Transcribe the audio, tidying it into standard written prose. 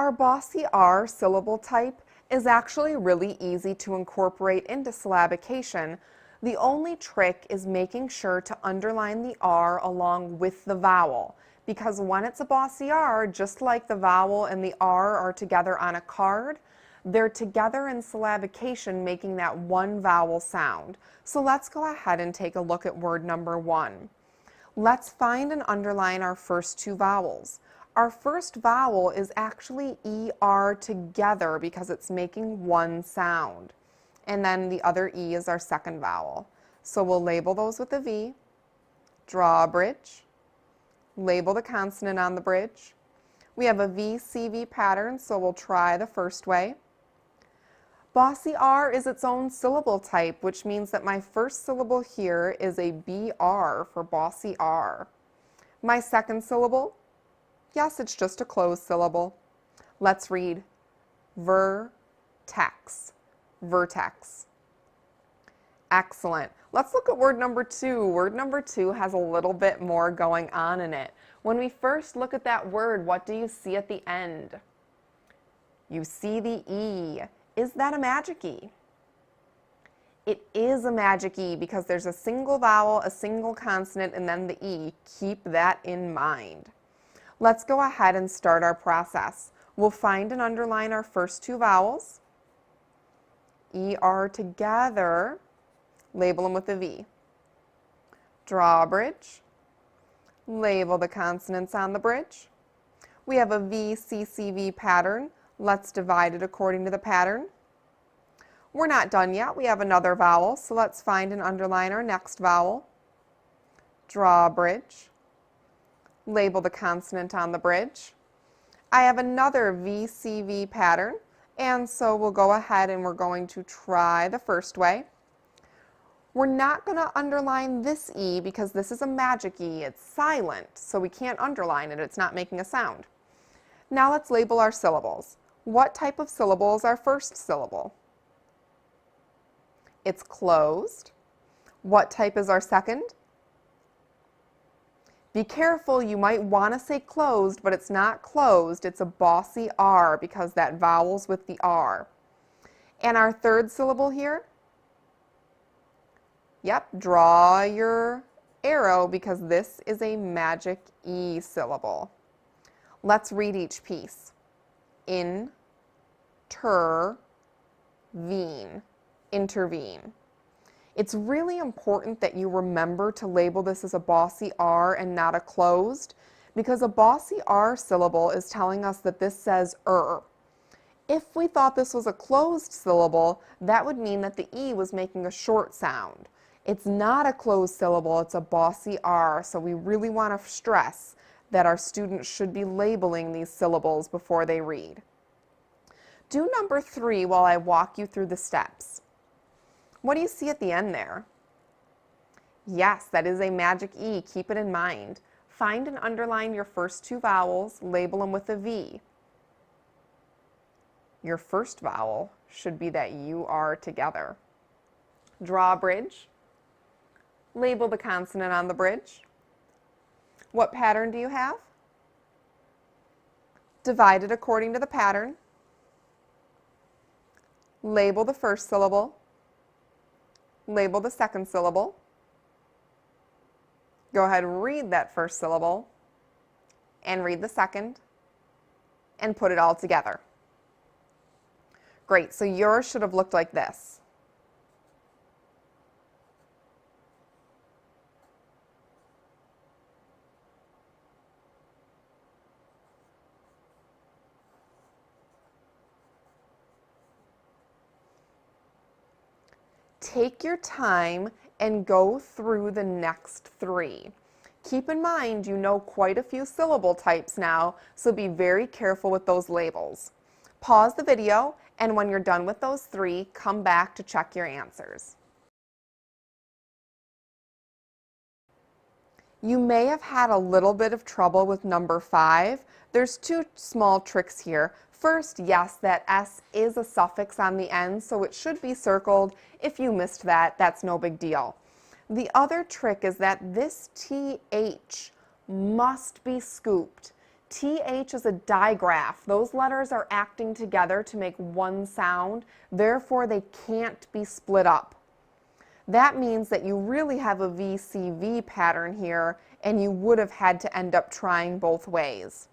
Our Bossy R syllable type is actually really easy to incorporate into syllabication. The only trick is making sure to underline the R along with the vowel, because when it's a Bossy R, just like the vowel and the R are together on a card, they're together in syllabication, making that one vowel sound. So let's go ahead and take a look at word number 1. Let's find and underline our first two vowels. Our first vowel is actually ER together because it's making one sound. And then the other E is our second vowel. So we'll label those with a V, draw a bridge, label the consonant on the bridge. We have a VCV pattern, so we'll try the first way. Bossy R is its own syllable type, which means that my first syllable here is a BR for Bossy R. My second syllable, yes, it's just a closed syllable. Let's read vertex, vertex. Excellent. Let's look at word number 2. Word number 2 has a little bit more going on in it. When we first look at that word, what do you see at the end? You see the E. Is that a magic E? It is a magic E because there's a single vowel, a single consonant, and then the E. Keep that in mind. Let's go ahead and start our process. We'll find and underline our first two vowels. ER together, label them with a V. Draw a bridge, label the consonants on the bridge. We have a VCCV pattern. Let's divide it according to the pattern. We're not done yet. We have another vowel, so let's find and underline our next vowel. Draw a bridge, label the consonant on the bridge. I have another VCV pattern, and so we'll go ahead and we're going to try the first way. We're not going to underline this E because this is a magic E. It's silent, so we can't underline it. It's not making a sound. Now let's label our syllables. What type of syllable is our first syllable? It's closed. What type is our second? Be careful, you might want to say closed, but it's not closed. It's a Bossy R because that vowel's with the R. And our third syllable here? Yep, draw your arrow because this is a magic E syllable. Let's read each piece. Intervene. It's really important that you remember to label this as a Bossy R and not a closed, because a Bossy R syllable is telling us that this says If we thought this was a closed syllable, that would mean that the E was making a short sound. It's not a closed syllable, it's a Bossy R, so we really want to stress that our students should be labeling these syllables before they read. Do number 3 while I walk you through the steps. What do you see at the end there? Yes, that is a magic E. Keep it in mind. Find and underline your first two vowels, label them with a V. Your first vowel should be that UR together. Draw a bridge. Label the consonant on the bridge. What pattern do you have? Divide it according to the pattern. Label the first syllable. Label the second syllable. Go ahead and read that first syllable and read the second and put it all together. Great, so yours should have looked like this. Take your time and go through the next 3. Keep in mind you know quite a few syllable types now, so be very careful with those labels. Pause the video, and when you're done with those 3, come back to check your answers. You may have had a little bit of trouble with number 5. There's 2 small tricks here. First, yes, that S is a suffix on the end, so it should be circled. If you missed that, that's no big deal. The other trick is that this TH must be scooped. TH is a digraph. Those letters are acting together to make one sound, therefore they can't be split up. That means that you really have a VCV pattern here, and you would have had to end up trying both ways.